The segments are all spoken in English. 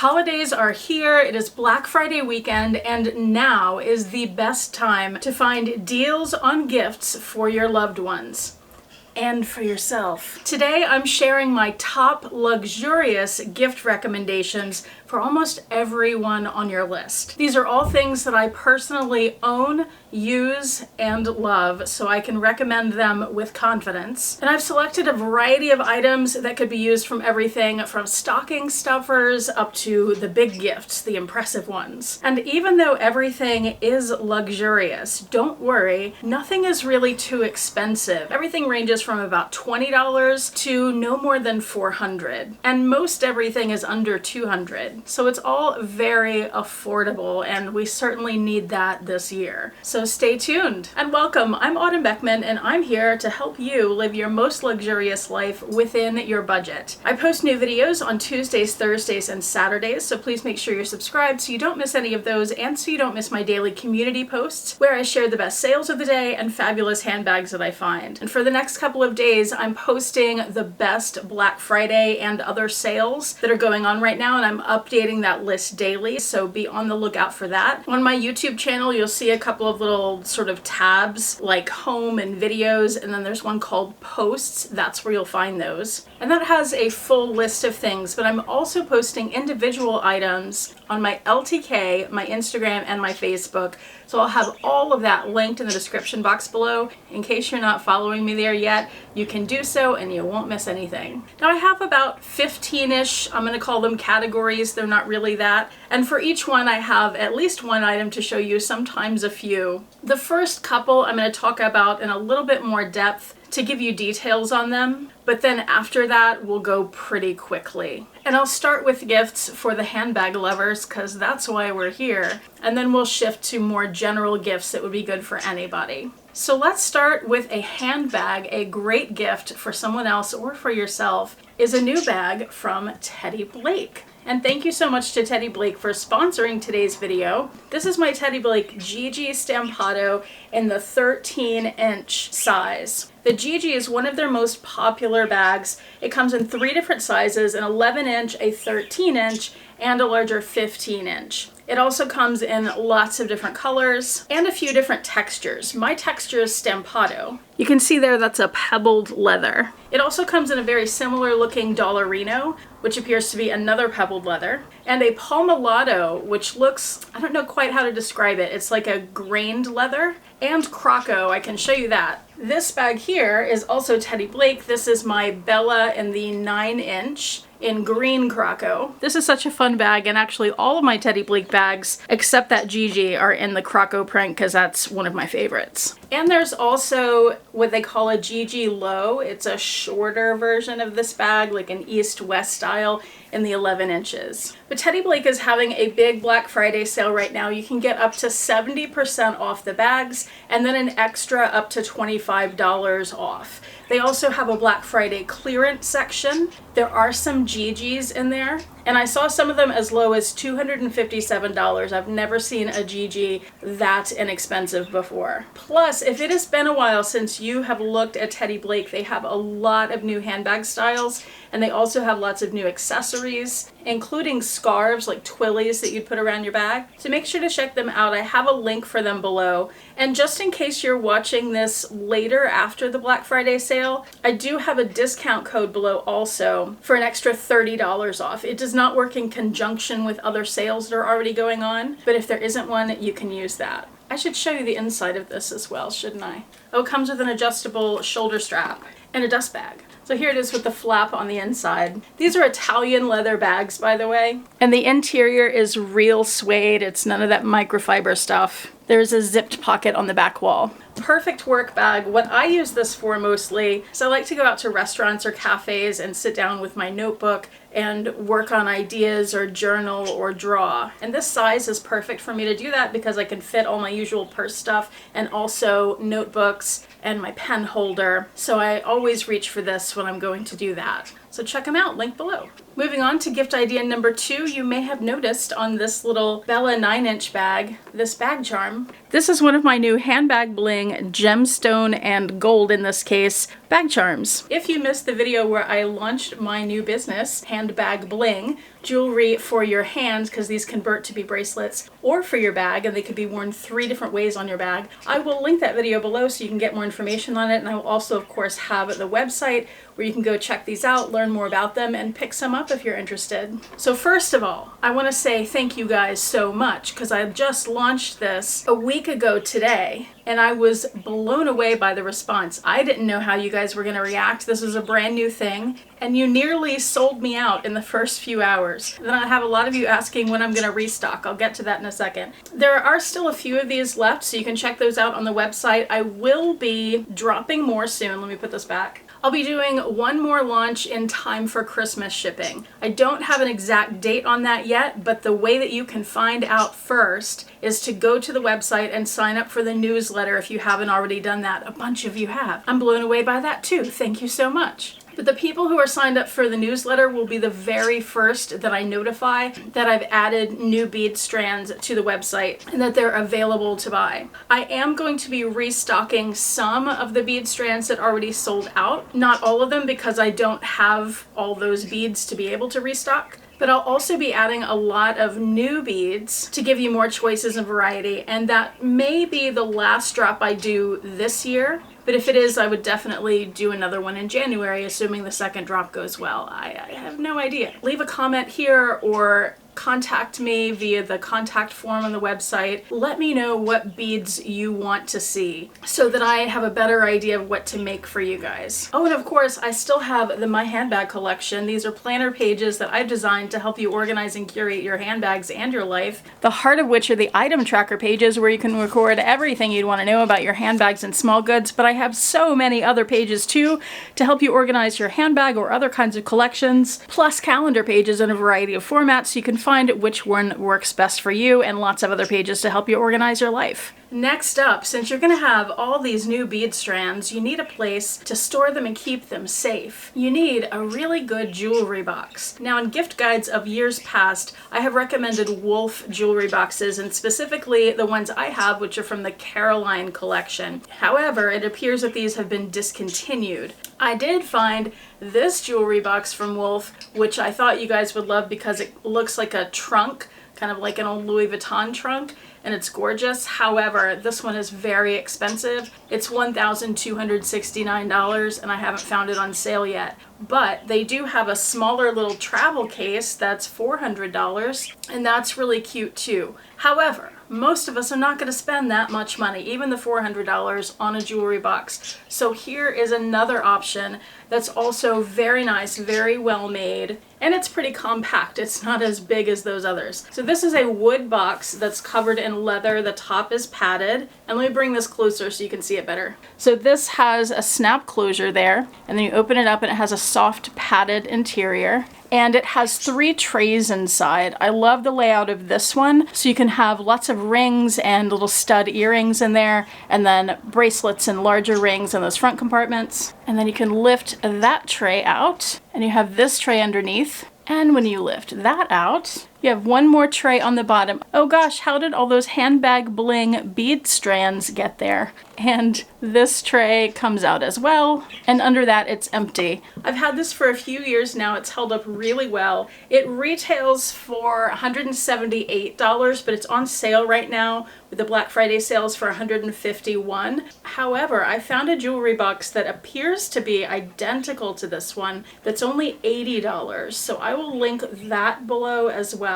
holidays are here, it is Black Friday weekend, and now is the best time to find deals on gifts for your loved ones. And for yourself. Today I'm sharing my top luxurious gift recommendations for almost everyone on your list. These are all things that I personally own, use, and love, so I can recommend them with confidence. And I've selected a variety of items that could be used from everything from stocking stuffers up to the big gifts, the impressive ones. And even though everything is luxurious, don't worry, nothing is really too expensive. Everything ranges from about $20 to no more than $400. And most everything is under $200. So it's all very affordable, and we certainly need that this year. So stay tuned. And welcome, I'm Autumn Beckman, and I'm here to help you live your most luxurious life within your budget. I post new videos on Tuesdays, Thursdays, and Saturdays, so please make sure you're subscribed so you don't miss any of those, and so you don't miss my daily community posts where I share the best sales of the day and fabulous handbags that I find. And for the next couple of days, I'm posting the best Black Friday and other sales that are going on right now, and I'm updating that list daily, so be on the lookout for that. On my YouTube channel, you'll see a couple of little sort of tabs like home and videos, and then there's one called posts. That's where you'll find those. And that has a full list of things, but I'm also posting individual items on my LTK, my Instagram, and my Facebook. So I'll have all of that linked in the description box below. In case you're not following me there yet, you can do so and you won't miss anything. Now I have about 15-ish, I'm gonna call them categories, they're not really that. And for each one I have at least one item to show you, sometimes a few. The first couple I'm gonna talk about in a little bit more depth to give you details on them, but then after that we'll go pretty quickly. And I'll start with gifts for the handbag lovers because that's why we're here, and then we'll shift to more general gifts that would be good for anybody. So let's start with a handbag. A great gift for someone else or for yourself is a new bag from Teddy Blake. And thank you so much to Teddy Blake for sponsoring today's video. This is my Teddy Blake GG Stampato in the 13-inch size. The GG is one of their most popular bags. It comes in 3 different sizes, an 11-inch, a 13-inch, and a larger 15-inch. It also comes in lots of different colors and a few different textures. My texture is Stampato. You can see there that's a pebbled leather. It also comes in a very similar looking Dollarino, which appears to be another pebbled leather, and a Palmolato, which looks, I don't know quite how to describe it. It's like a grained leather, and Croco, I can show you that. This bag here is also Teddy Blake. This is my Bella in the 9-inch in green Croco. This is such a fun bag, and actually all of my Teddy Blake bags, except that GG, are in the Croco print because that's one of my favorites. And there's also what they call a GG Low. It's a shorter version of this bag, like an east-west style in the 11 inches. But Teddy Blake is having a big Black Friday sale right now. You can get up to 70% off the bags and then an extra up to $25 off. They also have a Black Friday clearance section. There are some GGs in there, and I saw some of them as low as $257. I've never seen a GG that inexpensive before. Plus, if it has been a while since you have looked at Teddy Blake, they have a lot of new handbag styles, and they also have lots of new accessories, including scarves like twillies that you'd put around your bag. So make sure to check them out. I have a link for them below. And just in case you're watching this later after the Black Friday sale, I do have a discount code below also for an extra $30 off. It does not work in conjunction with other sales that are already going on, but if there isn't one, you can use that. I should show you the inside of this as well, shouldn't I? Oh, it comes with an adjustable shoulder strap and a dust bag. So here it is with the flap on the inside. These are Italian leather bags, by the way. And the interior is real suede. It's none of that microfiber stuff. There's a zipped pocket on the back wall. Perfect work bag. What I use this for mostly is I like to go out to restaurants or cafes and sit down with my notebook and work on ideas or journal or draw. And this size is perfect for me to do that because I can fit all my usual purse stuff and also notebooks and my pen holder. So I always reach for this when I'm going to do that. So check them out, link below. Moving on to gift idea number 2, you may have noticed on this little Bella 9-inch bag, this bag charm. This is one of my new handbag bling, gemstone and gold in this case, bag charms. If you missed the video where I launched my new business, Handbag Bling, jewelry for your hands, because these convert to be bracelets, or for your bag, and they could be worn 3 different ways on your bag. I will link that video below so you can get more information on it, and I will also, of course, have the website where you can go check these out, learn more about them, and pick some up if you're interested. So first of all, I want to say thank you guys so much, because I just launched this a week ago today, and I was blown away by the response. I didn't know how you guys were going to react. This was a brand new thing, and you nearly sold me out in the first few hours. Then I have a lot of you asking when I'm going to restock. I'll get to that in a second. There are still a few of these left, so you can check those out on the website. I will be dropping more soon. Let me put this back. I'll be doing one more launch in time for Christmas shipping. I don't have an exact date on that yet, but the way that you can find out first is to go to the website and sign up for the newsletter if you haven't already done that. A bunch of you have. I'm blown away by that too. Thank you so much. But the people who are signed up for the newsletter will be the very first that I notify that I've added new bead strands to the website and that they're available to buy. I am going to be restocking some of the bead strands that already sold out. Not all of them, because I don't have all those beads to be able to restock. But I'll also be adding a lot of new beads to give you more choices and variety, and that may be the last drop I do this year. But if it is, I would definitely do another one in January, assuming the second drop goes well. I have no idea. Leave a comment here or contact me via the contact form on the website. Let me know what beads you want to see so that I have a better idea of what to make for you guys. Oh, and of course, I still have the My Handbag collection. These are planner pages that I've designed to help you organize and curate your handbags and your life. The heart of which are the item tracker pages where you can record everything you'd want to know about your handbags and small goods, but I have so many other pages too to help you organize your handbag or other kinds of collections, plus calendar pages in a variety of formats so you can find which one works best for you, and lots of other pages to help you organize your life. Next up, since you're going to have all these new bead strands, you need a place to store them and keep them safe. You need a really good jewelry box. Now, in gift guides of years past, I have recommended Wolf jewelry boxes, and specifically the ones I have, which are from the Caroline collection. However, it appears that these have been discontinued. I did find this jewelry box from Wolf, which I thought you guys would love because it looks like a trunk, kind of like an old Louis Vuitton trunk, and it's gorgeous. However, this one is very expensive. It's $1,269, and I haven't found it on sale yet. But they do have a smaller little travel case that's $400, and that's really cute too. However, most of us are not going to spend that much money, even the $400, on a jewelry box. So here is another option that's also very nice, very well made, and it's pretty compact. It's not as big as those others. So this is a wood box that's covered in leather. The top is padded, and let me bring this closer so you can see it better. So this has a snap closure there, and then you open it up and it has a soft padded interior. And it has 3 trays inside. I love the layout of this one. So you can have lots of rings and little stud earrings in there, and then bracelets and larger rings in those front compartments. And then you can lift that tray out, and you have this tray underneath. And when you lift that out, you have one more tray on the bottom. Oh gosh, how did all those handbag bling bead strands get there? And this tray comes out as well, and under that it's empty. I've had this for a few years now. It's held up really well. It retails for $178, but it's on sale right now with the Black Friday sales for $151. However, I found a jewelry box that appears to be identical to this one that's only $80, so I will link that below as well.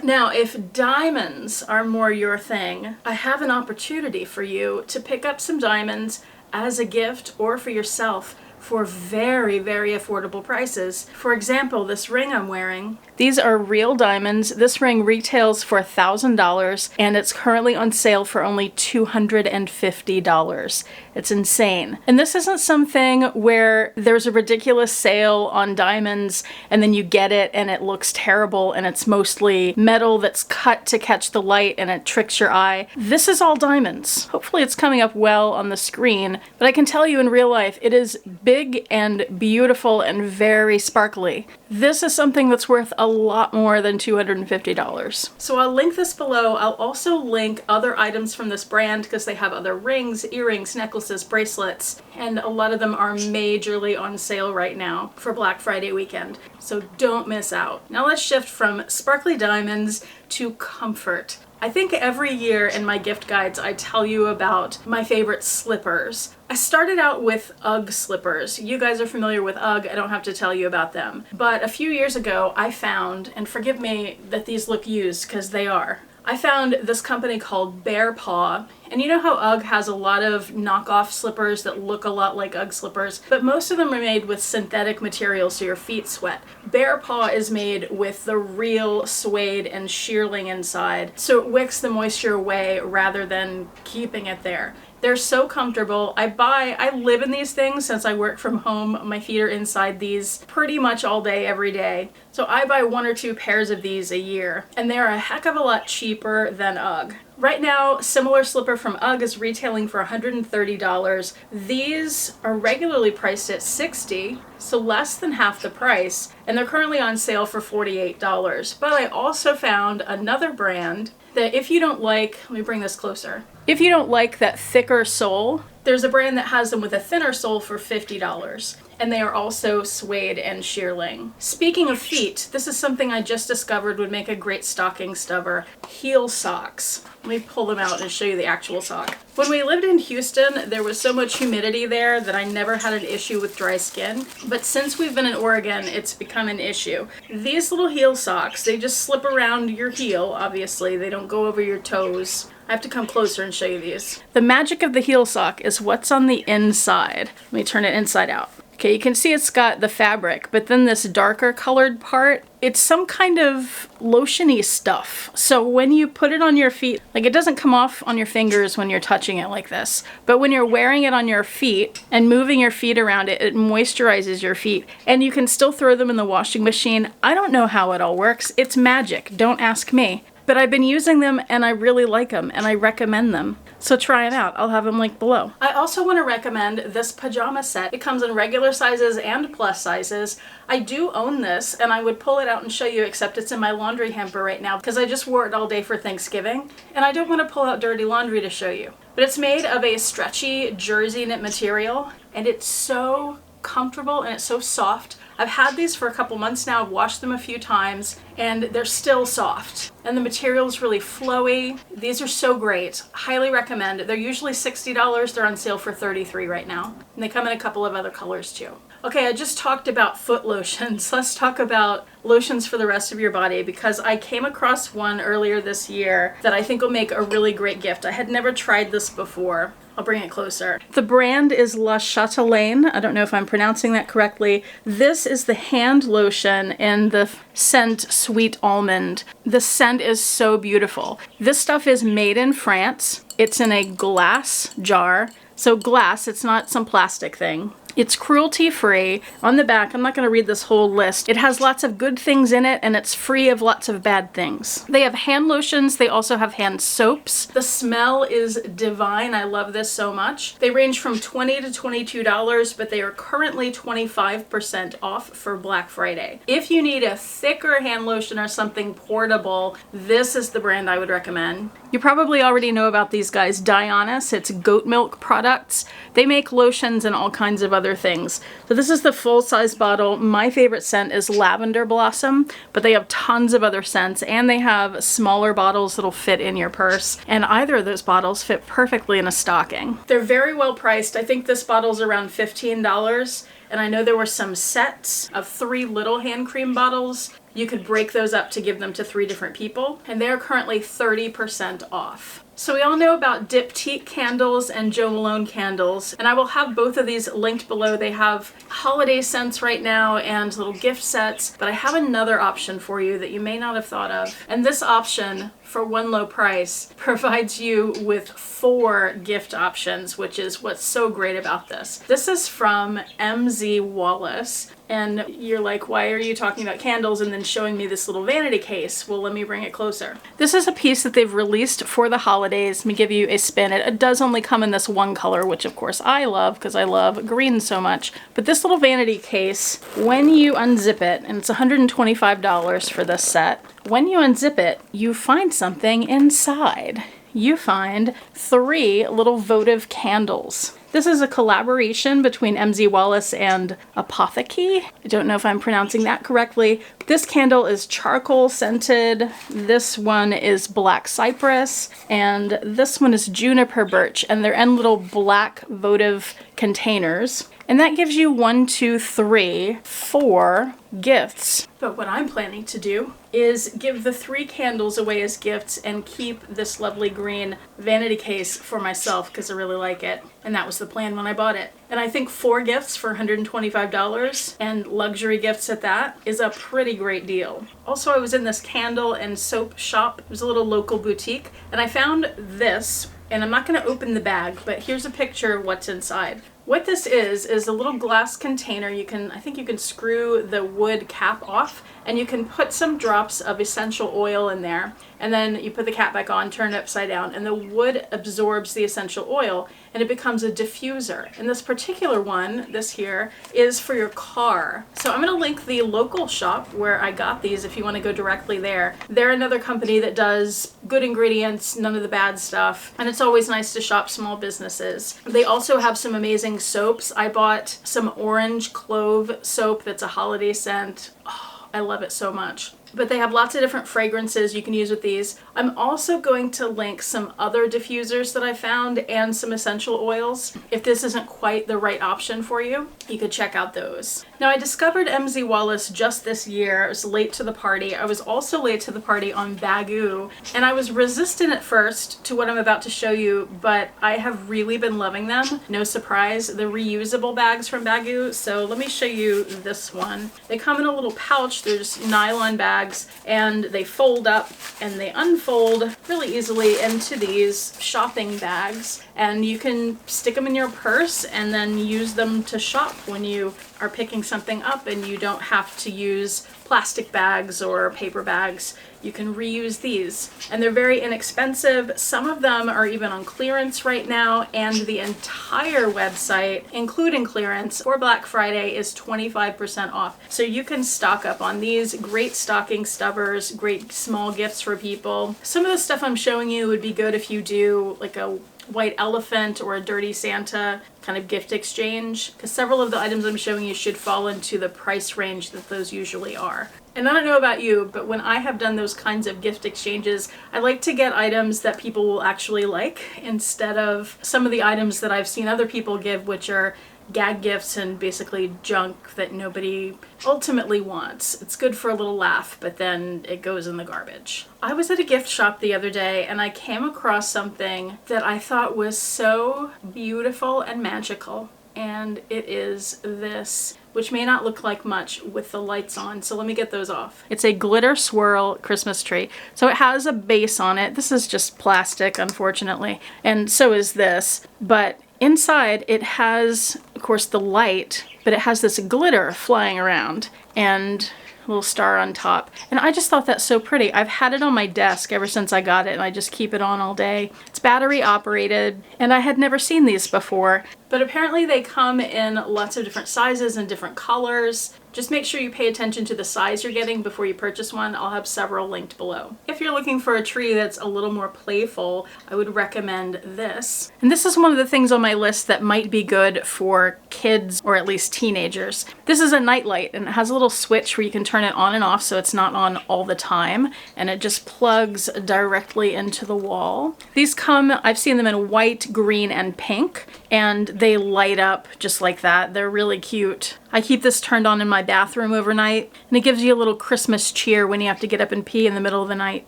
Now, if diamonds are more your thing, I have an opportunity for you to pick up some diamonds as a gift or for yourself for very, very affordable prices. For example, this ring I'm wearing These are real diamonds. This ring retails for $1,000 and it's currently on sale for only $250. It's insane. And this isn't something where there's a ridiculous sale on diamonds and then you get it and it looks terrible and it's mostly metal that's cut to catch the light and it tricks your eye. This is all diamonds. Hopefully it's coming up well on the screen, but I can tell you in real life it is big and beautiful and very sparkly. This is something that's worth a lot more than $250. So I'll link this below. I'll also link other items from this brand because they have other rings, earrings, necklaces, bracelets, and a lot of them are majorly on sale right now for Black Friday weekend. So don't miss out. Now let's shift from sparkly diamonds to comfort. I think every year in my gift guides I tell you about my favorite slippers. I started out with UGG slippers. You guys are familiar with UGG, I don't have to tell you about them. But a few years ago I found, and forgive me that these look used because they are, I found this company called Bear Paw, and you know how UGG has a lot of knockoff slippers that look a lot like UGG slippers, but most of them are made with synthetic materials so your feet sweat. Bear Paw is made with the real suede and shearling inside, so it wicks the moisture away rather than keeping it there. They're so comfortable. I live in these things since I work from home. My feet are inside these pretty much all day, every day. So I buy 1 or 2 pairs of these a year, and they're a heck of a lot cheaper than UGG. Right now, similar slipper from UGG is retailing for $130. These are regularly priced at $60, so less than half the price, and they're currently on sale for $48. But I also found another brand that if you don't like, let me bring this closer. If you don't like that thicker sole, there's a brand that has them with a thinner sole for $50. And they are also suede and shearling. Speaking of feet, this is something I just discovered would make a great stocking stuffer. Heel socks. Let me pull them out and show you the actual sock. When we lived in Houston, there was so much humidity there that I never had an issue with dry skin. But since we've been in Oregon, it's become an issue. These little heel socks, they just slip around your heel, obviously. They don't go over your toes. I have to come closer and show you these. The magic of the heel sock is what's on the inside. Let me turn it inside out. Okay, you can see it's got the fabric, but then this darker colored part, it's some kind of lotion-y stuff. So when you put it on your feet, like it doesn't come off on your fingers when you're touching it like this, but when you're wearing it on your feet and moving your feet around it, it moisturizes your feet. And you can still throw them in the washing machine. I don't know how it all works. It's magic. Don't ask me. But I've been using them and I really like them and I recommend them. So try it out. I'll have them linked below. I also want to recommend this pajama set. It comes in regular sizes and plus sizes. I do own this and I would pull it out and show you, except it's in my laundry hamper right now because I just wore it all day for Thanksgiving and I don't want to pull out dirty laundry to show you. But it's made of a stretchy jersey knit material and it's so comfortable and it's so soft. I've had these for a couple months now. I've washed them a few times and they're still soft. And the material is really flowy. These are so great. Highly recommend. They're usually $60. They're on sale for $33 right now. And they come in a couple of other colors too. Okay, I just talked about foot lotions. Let's talk about lotions for the rest of your body because I came across one earlier this year that I think will make a really great gift. I had never tried this before. I'll bring it closer. The brand is La Chatelaine. I don't know if I'm pronouncing that correctly. This is the hand lotion in the scent Sweet Almond. The scent is so beautiful. This stuff is made in France. It's in a glass jar. So glass, it's not some plastic thing. It's cruelty-free. On the back, I'm not going to read this whole list. It has lots of good things in it and it's free of lots of bad things. They have hand lotions. They also have hand soaps. The smell is divine. I love this so much. They range from $20 to $22, but they are currently 25% off for Black Friday. If you need a thicker hand lotion or something portable, this is the brand I would recommend. You probably already know about these guys. Dionysus, it's goat milk products. They make lotions and all kinds of other things. So this is the full-size bottle. My favorite scent is Lavender Blossom, but they have tons of other scents and they have smaller bottles that'll fit in your purse. And either of those bottles fit perfectly in a stocking. They're very well priced. I think this bottle's around $15. And I know there were some sets of 3 little hand cream bottles You could break those up to give them to 3 different people, and they're currently 30% off. So we all know about Diptyque candles and Jo Malone candles, and I will have both of these linked below. They have holiday scents right now and little gift sets, but I have another option for you that you may not have thought of. And this option, for one low price, provides you with 4 gift options, which is what's so great about this. This is from MZ Wallace. And you're like, why are you talking about candles and then showing me this little vanity case? Well, let me bring it closer. This is a piece that they've released for the holidays. Let me give you a spin. It does only come in this one color, which of course I love because I love green so much. But this little vanity case, when you unzip it, and it's $125 for this set, when you unzip it, you find something inside. You find 3 little votive candles. This is a collaboration between MZ Wallace and Apotheke. I don't know if I'm pronouncing that correctly. This candle is charcoal scented. This one is black cypress. And this one is juniper birch. And they're in little black votive containers. And that gives you 1, 2, 3, 4 gifts. But what I'm planning to do is give the 3 candles away as gifts and keep this lovely green vanity case for myself because I really like it. And that was the plan when I bought it. And I think 4 gifts for $125 and luxury gifts at that is a pretty great deal. Also, I was in this candle and soap shop. It was a little local boutique, and I found this, and I'm not going to open the bag, but here's a picture of what's inside. What this is a little glass container. I think you can screw the wood cap off, and you can put some drops of essential oil in there, and then you put the cap back on, turn it upside down, and the wood absorbs the essential oil, and it becomes a diffuser. And this particular one, this here, is for your car. So I'm going to link the local shop where I got these if you want to go directly there. They're another company that does good ingredients, none of the bad stuff, and it's always nice to shop small businesses. They also have some amazing soaps. I bought some orange clove soap that's a holiday scent. Oh, I love it so much. But they have lots of different fragrances you can use with these. I'm also going to link some other diffusers that I found and some essential oils. If this isn't quite the right option for you, you could check out those. Now, I discovered MZ Wallace just this year. I was late to the party. I was also late to the party on Bagoo, and I was resistant at first to what I'm about to show you, but I have really been loving them. No surprise, the reusable bags from Bagoo. So let me show you this one. They come in a little pouch. They're just nylon bags, and they fold up and they unfold really easily into these shopping bags, and you can stick them in your purse and then use them to shop when you are picking something up and you don't have to use plastic bags or paper bags. You can reuse these, and they're very inexpensive. Some of them are even on clearance right now, and the entire website, including clearance, for Black Friday is 25% off. So you can stock up on these. Great stocking stuffers, great small gifts for people. Some of the stuff I'm showing you would be good if you do like a white elephant or a dirty Santa kind of gift exchange, because several of the items I'm showing you should fall into the price range that those usually are. And I don't know about you, but when I have done those kinds of gift exchanges, I like to get items that people will actually like instead of some of the items that I've seen other people give, which are gag gifts and basically junk that nobody ultimately wants. It's good for a little laugh, but then it goes in the garbage. I was at a gift shop the other day and I came across something that I thought was so beautiful and magical. And it is this, which may not look like much with the lights on, so let me get those off. It's a glitter swirl Christmas tree. So it has a base on it. This is just plastic, unfortunately, and so is this. But inside it has, of course, the light, but it has this glitter flying around and a little star on top. And I just thought that's so pretty. I've had it on my desk ever since I got it, and I just keep it on all day. It's battery operated, and I had never seen these before. But apparently they come in lots of different sizes and different colors. Just make sure you pay attention to the size you're getting before you purchase one. I'll have several linked below. If you're looking for a tree that's a little more playful, I would recommend this. And this is one of the things on my list that might be good for kids or at least teenagers. This is a nightlight, and it has a little switch where you can turn it on and off so it's not on all the time, and it just plugs directly into the wall. These come, I've seen them in white, green, and pink, and they light up just like that. They're really cute. I keep this turned on in my bathroom overnight, and it gives you a little Christmas cheer when you have to get up and pee in the middle of the night.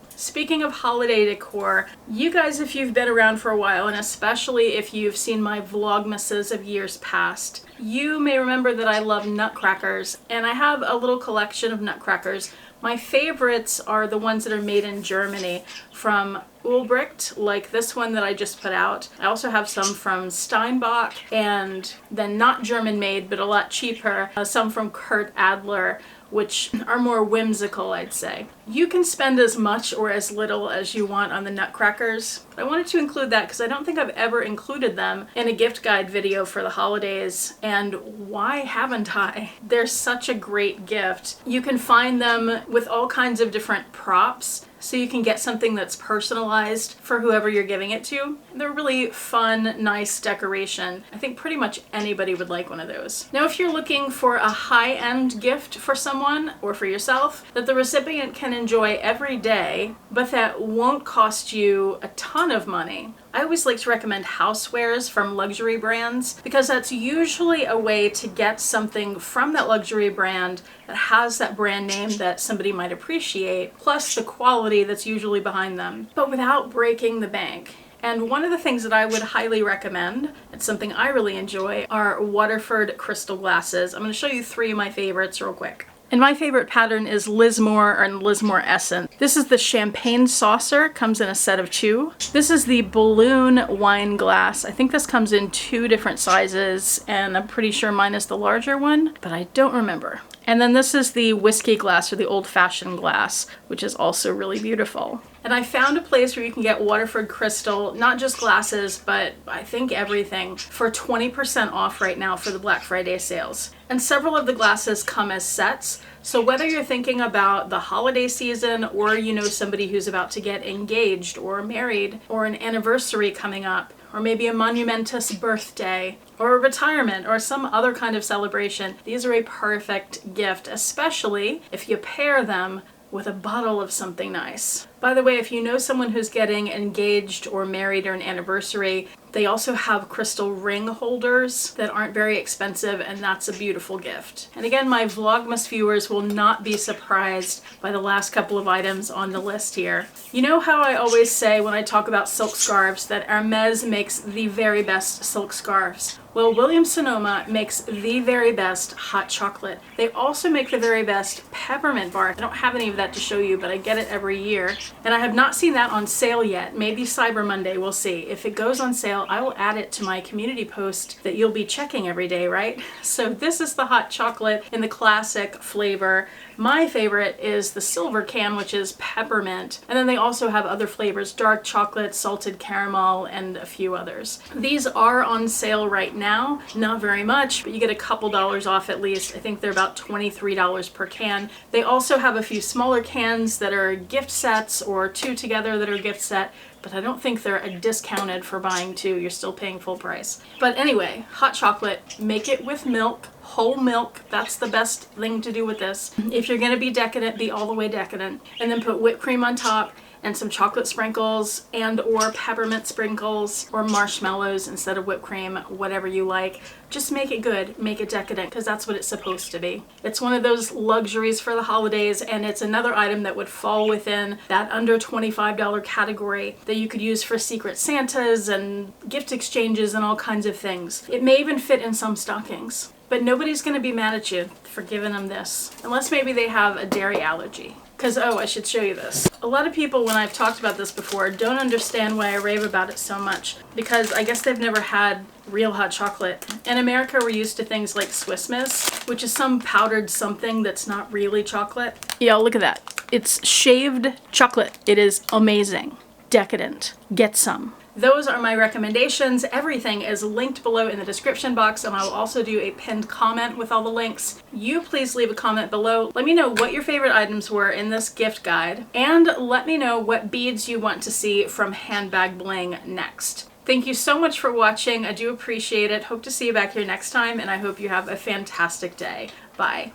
Speaking of holiday decor, you guys, if you've been around for a while, and especially if you've seen my vlogmases of years past, you may remember that I love Nutcrackers, and I have a little collection of Nutcrackers. My favorites are the ones that are made in Germany from Ulbricht, like this one that I just put out. I also have some from Steinbach, and then not German made, but a lot cheaper, some from Kurt Adler, which are more whimsical, I'd say. You can spend as much or as little as you want on the Nutcrackers. I wanted to include that because I don't think I've ever included them in a gift guide video for the holidays, and why haven't I? They're such a great gift. You can find them with all kinds of different props, so you can get something that's personalized for whoever you're giving it to. They're really fun, nice decoration. I think pretty much anybody would like one of those. Now, if you're looking for a high-end gift for someone or for yourself that the recipient can enjoy every day, but that won't cost you a ton of money, I always like to recommend housewares from luxury brands, because that's usually a way to get something from that luxury brand that has that brand name that somebody might appreciate, plus the quality that's usually behind them, but without breaking the bank. And one of the things that I would highly recommend, it's something I really enjoy, are Waterford crystal glasses. I'm going to show you 3 of my favorites real quick. And my favorite pattern is Lismore and Lismore Essence. This is the champagne saucer, comes in a set of 2. This is the balloon wine glass. I think this comes in 2 different sizes, and I'm pretty sure mine is the larger one, but I don't remember. And then this is the whiskey glass, or the old-fashioned glass, which is also really beautiful. And I found a place where you can get Waterford crystal, not just glasses, but I think everything, for 20% off right now for the Black Friday sales. And several of the glasses come as sets, so whether you're thinking about the holiday season, or you know somebody who's about to get engaged or married, or an anniversary coming up, or maybe a monumentous birthday, or a retirement, or some other kind of celebration, these are a perfect gift, especially if you pair them with a bottle of something nice. By the way, if you know someone who's getting engaged or married or an anniversary, they also have crystal ring holders that aren't very expensive, and that's a beautiful gift. And again, my Vlogmas viewers will not be surprised by the last couple of items on the list here. You know how I always say when I talk about silk scarves that Hermes makes the very best silk scarves? Well, Williams-Sonoma makes the very best hot chocolate. They also make the very best peppermint bark. I don't have any of that to show you, but I get it every year. And I have not seen that on sale yet. Maybe Cyber Monday, we'll see. If it goes on sale, I will add it to my community post that you'll be checking every day, right? So this is the hot chocolate in the classic flavor. My favorite is the silver can, which is peppermint. And then they also have other flavors, dark chocolate, salted caramel, and a few others. These are on sale right now. Not very much, but you get a couple dollars off at least. I think they're about $23 per can. They also have a few smaller cans that are gift sets, or 2 together that are gift set, but I don't think they're discounted for buying 2. You're still paying full price. But anyway, hot chocolate, make it with milk, whole milk. That's the best thing to do with this. If you're gonna be decadent, be all the way decadent. And then put whipped cream on top, and some chocolate sprinkles, and or peppermint sprinkles, or marshmallows instead of whipped cream, whatever you like. Just make it good, make it decadent, because that's what it's supposed to be. It's one of those luxuries for the holidays, and it's another item that would fall within that under $25 category that you could use for Secret Santas and gift exchanges and all kinds of things. It may even fit in some stockings. But nobody's going to be mad at you for giving them this, unless maybe they have a dairy allergy. Because, oh, I should show you this. A lot of people, when I've talked about this before, don't understand why I rave about it so much. Because I guess they've never had real hot chocolate. In America, we're used to things like Swiss Miss, which is some powdered something that's not really chocolate. Yeah, look at that. It's shaved chocolate. It is amazing. Decadent. Get some. Those are my recommendations. Everything is linked below in the description box, and I will also do a pinned comment with all the links. You please leave a comment below. Let me know what your favorite items were in this gift guide, and let me know what beads you want to see from Handbag Bling next. Thank you so much for watching. I do appreciate it. Hope to see you back here next time, and I hope you have a fantastic day. Bye.